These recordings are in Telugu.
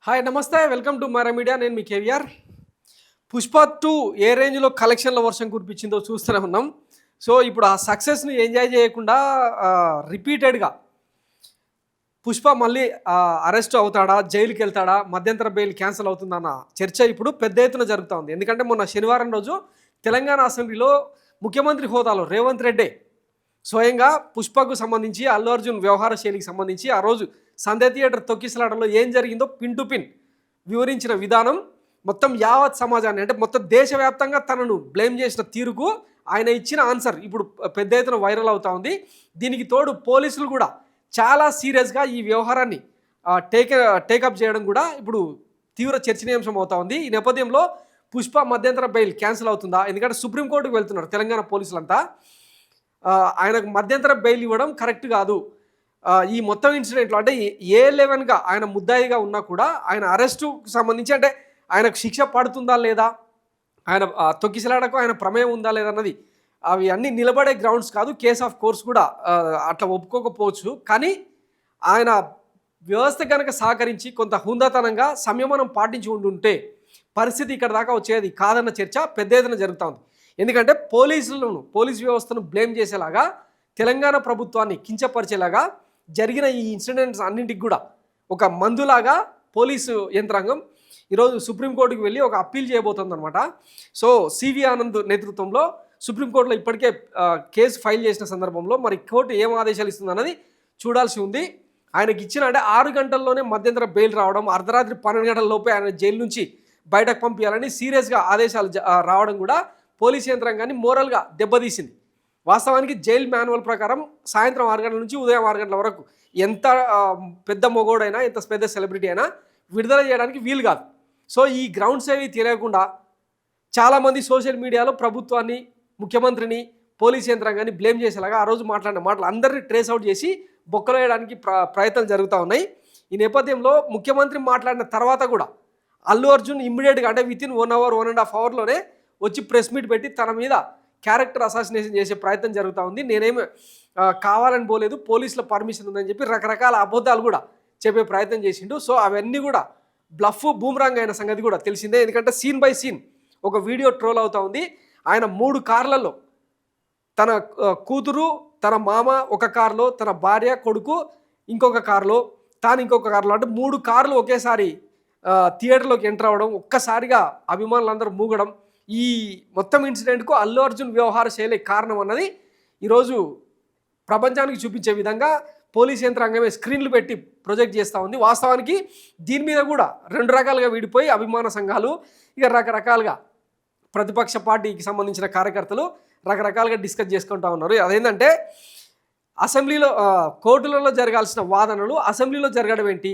హాయ్ నమస్తే వెల్కమ్ టు మరా మీడియా. నేను మీ కేవీఆర్. పుష్ప 2 ఏ రేంజ్లో కలెక్షన్ల వర్షం కురిపించిందో చూస్తూనే ఉన్నాం. సో ఇప్పుడు ఆ సక్సెస్ని ఎంజాయ్ చేయకుండా రిపీటెడ్గా పుష్ప మళ్ళీ అరెస్ట్ అవుతాడా, జైలుకి వెళ్తాడా, మధ్యంతర బెయిల్ క్యాన్సిల్ అవుతుందన్న చర్చ ఇప్పుడు పెద్ద ఎత్తున జరుగుతూ ఉంది. ఎందుకంటే మొన్న శనివారం రోజు తెలంగాణ అసెంబ్లీలో ముఖ్యమంత్రి హోదాలో రేవంత్ రెడ్డి స్వయంగా పుష్పకు సంబంధించి అల్లు అర్జున్ వ్యవహార శైలికి సంబంధించి ఆ రోజు సంధ్య థియేటర్ తొక్కిసలాటంలో ఏం జరిగిందో పిన్ టు పిన్ వివరించిన విధానం మొత్తం యావత్ సమాజాన్ని, అంటే మొత్తం దేశవ్యాప్తంగా తనను బ్లేమ్ చేసిన తీరుకు ఆయన ఇచ్చిన ఆన్సర్ ఇప్పుడు పెద్ద ఎత్తున వైరల్ అవుతూ ఉంది. దీనికి తోడు పోలీసులు కూడా చాలా సీరియస్గా ఈ వ్యవహారాన్ని టేకప్ చేయడం కూడా ఇప్పుడు తీవ్ర చర్చనీయాంశం అవుతా ఉంది. ఈ నేపథ్యంలో పుష్ప మధ్యంతర బెయిల్ క్యాన్సిల్ అవుతుందా? ఎందుకంటే సుప్రీంకోర్టుకు వెళ్తున్నారు తెలంగాణ పోలీసులంతా. ఆయనకు మధ్యంతర బెయిల్ ఇవ్వడం కరెక్ట్ కాదు. ఈ మొత్తం ఇన్సిడెంట్లో అంటే ఏ11గా ఆయన ముద్దాయిగా ఉన్నా కూడా ఆయన అరెస్టుకు సంబంధించి అంటే ఆయనకు శిక్ష పడుతుందా లేదా, ఆయన తొక్కిసలాడకు ఆయన ప్రమేయం ఉందా లేదా అన్నది అవి అన్నీ నిలబడే గ్రౌండ్స్ కాదు. కేస్ ఆఫ్ కోర్స్ కూడా అట్లా ఒప్పుకోకపోవచ్చు. కానీ ఆయన వ్యవస్థ కనుక సహకరించి కొంత హుందాతనంగా సంయమనం పాటించి ఉండుంటే పరిస్థితి ఇక్కడ దాకా వచ్చేది కాదన్న చర్చ పెద్ద ఎత్తున జరుగుతూ ఉంది. ఎందుకంటే పోలీస్ వ్యవస్థను బ్లేమ్ చేసేలాగా, తెలంగాణ ప్రభుత్వాన్ని కించపరిచేలాగా జరిగిన ఈ ఇన్సిడెంట్స్ అన్నింటికి కూడా ఒక మందులాగా పోలీసు యంత్రాంగం ఈరోజు సుప్రీంకోర్టుకు వెళ్ళి ఒక అప్పీల్ చేయబోతుందన్నమాట. సో సివి ఆనంద్ నేతృత్వంలో సుప్రీంకోర్టులో ఇప్పటికే కేసు ఫైల్ చేసిన సందర్భంలో మరి కోర్టు ఏం ఆదేశాలు ఇస్తుందన్నది చూడాల్సి ఉంది. ఆయనకి ఇచ్చిన అంటే 6 గంటల్లోనే మధ్యంతర బెయిల్ రావడం, అర్ధరాత్రి 12 గంటల లోపే ఆయన జైలు నుంచి బయటకు పంపించాలని సీరియస్గా ఆదేశాలు రావడం కూడా పోలీస్ యంత్రాంగాన్ని మోరల్గా దెబ్బతీసింది. వాస్తవానికి జైల్ మాన్యువల్ ప్రకారం సాయంత్రం 6 గంటల నుంచి ఉదయం 6 గంటల వరకు ఎంత పెద్ద మొగోడైనా, ఎంత పెద్ద సెలబ్రిటీ అయినా విడుదల చేయడానికి వీలు కాదు. సో ఈ గ్రౌండ్స్ ఏవి తెలియకుండా చాలామంది సోషల్ మీడియాలో ప్రభుత్వాన్ని, ముఖ్యమంత్రిని, పోలీస్ యంత్రాంగాన్ని బ్లేమ్ చేసేలాగా ఆ రోజు మాట్లాడిన మాటలు అందరినీ ట్రేస్ అవుట్ చేసి బొక్కలో వేయడానికి ప్రయత్నాలు జరుగుతూ ఉన్నాయి. ఈ నేపథ్యంలో ముఖ్యమంత్రి మాట్లాడిన తర్వాత కూడా అల్లు అర్జున్ ఇమ్మీడియట్గా అంటే వితిన్ 1 అవర్ 1.5 అవర్లోనే వచ్చి ప్రెస్ మీట్ పెట్టి తన మీద క్యారెక్టర్ అసాసినేషన్ చేసే ప్రయత్నం జరుగుతూ ఉంది. నేనేమి కావాలని పోలేదు, పోలీసుల పర్మిషన్ ఉందని చెప్పి రకరకాల అబద్ధాలు కూడా చెప్పే ప్రయత్నం చేసిండు. సో అవన్నీ కూడా బ్లఫ్, బూమరాంగ్ అయిన సంగతి కూడా తెలిసిందే. ఎందుకంటే సీన్ బై సీన్ ఒక వీడియో ట్రోల్ అవుతూ ఉంది. ఆయన 3 కార్లలో, తన కూతురు, తన మామ ఒక కారులో, తన భార్య, కొడుకు ఇంకొక కారులో, తాను ఇంకొక కారులో, అంటే 3 కార్లు ఒకేసారి థియేటర్లోకి ఎంటర్ అవ్వడం, ఒక్కసారిగా అభిమానులందరూ మూగడం, ఈ మొత్తం ఇన్సిడెంట్కు అల్లు అర్జున్ వ్యవహార శైలి కారణం అన్నది ఈరోజు ప్రపంచానికి చూపించే విధంగా పోలీస్ యంత్రాంగమే స్క్రీన్లు పెట్టి ప్రొజెక్ట్ చేస్తూ ఉంది. వాస్తవానికి దీని మీద కూడా 2 రకాలుగా విడిపోయి అభిమాన సంఘాలు, ఇక రకరకాలుగా ప్రతిపక్ష పార్టీకి సంబంధించిన కార్యకర్తలు రకరకాలుగా డిస్కస్ చేసుకుంటూ ఉన్నారు. అదేంటంటే అసెంబ్లీలో కోర్టులలో జరగాల్సిన వాదనలు అసెంబ్లీలో జరగడం ఏంటి,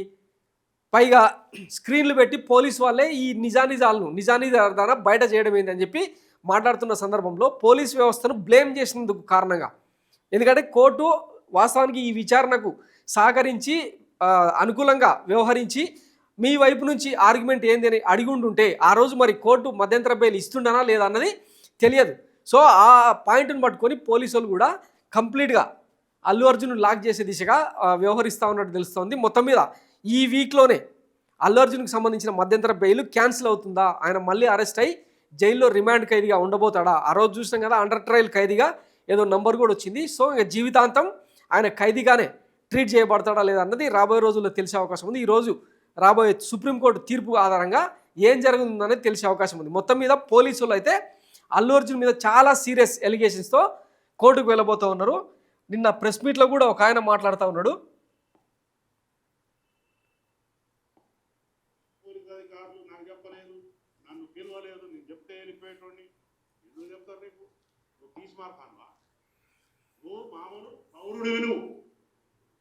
పైగా స్క్రీన్లు పెట్టి పోలీసు వాళ్ళే ఈ నిజానిజాలను బయట చేయడం ఏంటి అని చెప్పి మాట్లాడుతున్న సందర్భంలో పోలీస్ వ్యవస్థను బ్లేమ్ చేసినందుకు కారణంగా, ఎందుకంటే కోర్టు వాస్తవానికి ఈ విచారణకు సహకరించి అనుకూలంగా వ్యవహరించి మీ వైపు నుంచి ఆర్గ్యుమెంట్ ఏంది అని అడిగి ఉంటుంటే ఆ రోజు మరి కోర్టు మధ్యంతర బెయిల్ ఇస్తుండనా లేదా అన్నది తెలియదు. సో ఆ పాయింట్ని పట్టుకొని పోలీసు వాళ్ళు కూడా కంప్లీట్గా అల్లు అర్జున్ లాక్ చేసే దిశగా వ్యవహరిస్తూ ఉన్నట్టు తెలుస్తోంది. మొత్తం మీద ఈ వీక్లోనే అల్లు అర్జున్కి సంబంధించిన మధ్యంతర బెయిల్ క్యాన్సిల్ అవుతుందా, ఆయన మళ్ళీ అరెస్ట్ అయ్యి జైల్లో రిమాండ్ ఖైదీగా ఉండబోతాడా? ఆ రోజు చూసినాం కదా, అండర్ ట్రయల్ ఖైదీగా ఏదో నంబర్ కూడా వచ్చింది. సో ఇంకా జీవితాంతం ఆయన ఖైదీగానే ట్రీట్ చేయబడతాడా లేదా అన్నది రాబోయే రోజుల్లో తెలిసే అవకాశం ఉంది. ఈరోజు రాబోయే సుప్రీంకోర్టు తీర్పు ఆధారంగా ఏం జరుగుతుందనేది తెలిసే అవకాశం ఉంది. మొత్తం మీద పోలీసులు అయితే అల్లు అర్జున్ మీద చాలా సీరియస్ ఎలిగేషన్స్తో కోర్టుకు వెళ్ళబోతూ ఉన్నారు. నిన్న ప్రెస్ మీట్లో కూడా ఒక ఆయన మాట్లాడుతూ ఉన్నాడు.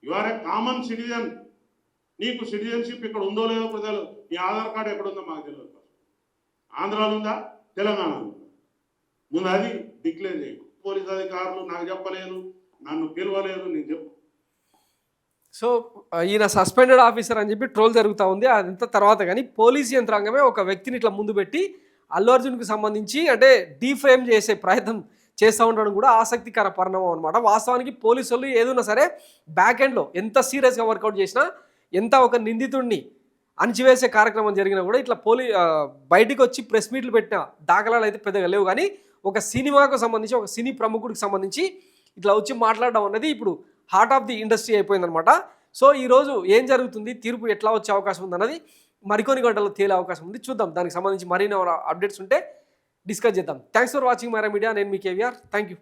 You are a common citizen. నీకు సిటిజన్షిప్ ఇక్కడ ఉందో లేదో ప్రజలు, నీ ఆధార్ కార్డు ఎక్కడ ఉందో మాకు తెలియదు. ఆంధ్రాలో ఉందా, తెలంగాణలో ఉందా? ముందు అది డిక్లేర్ చేయకు. పోలీస్ అధికారులు నాకు చెప్పలేదు, నన్ను పిలవలేదు, నేను చెప్పు. సో ఈయన సస్పెండెడ్ ఆఫీసర్ అని చెప్పి ట్రోల్ జరుగుతూ ఉంది. అదంతా తర్వాత కానీ పోలీస్ యంత్రాంగమే ఒక వ్యక్తిని ఇట్లా ముందు పెట్టి అల్లు అర్జున్కి సంబంధించి అంటే డీఫ్రేమ్ చేసే ప్రయత్నం చేస్తూ ఉండడం కూడా ఆసక్తికర పరిణామం అనమాట. వాస్తవానికి పోలీసు వాళ్ళు ఏదైనా సరే బ్యాక్ ఎండ్లో ఎంత సీరియస్గా వర్కౌట్ చేసినా, ఎంత ఒక నిందితుడిని అణచివేసే కార్యక్రమం జరిగినా కూడా ఇట్లా బయటికి వచ్చి ప్రెస్ మీట్లు పెట్టిన దాఖలాలు అయితే పెద్దగా లేవు. కానీ ఒక సినిమాకు సంబంధించి ఒక సినీ ప్రముఖుడికి సంబంధించి ఇట్లా వచ్చి మాట్లాడడం అనేది ఇప్పుడు హార్ట్ ఆఫ్ ది ఇండస్ట్రీ అయిపోయిందనమాట. సో ఈరోజు ఏం జరుగుతుంది, తీర్పు ఎట్లా వచ్చే అవకాశం ఉందన్నది మరికొన్ని గంటల్లో తేలే అవకాశం ఉంది. చూద్దాం, దానికి సంబంధించి మరిన్ని అప్డేట్స్ ఉంటే డిస్కస్ చేద్దాం. Thanks for watching Myra Media. నేను మీ కేవీఆర్. Thank you.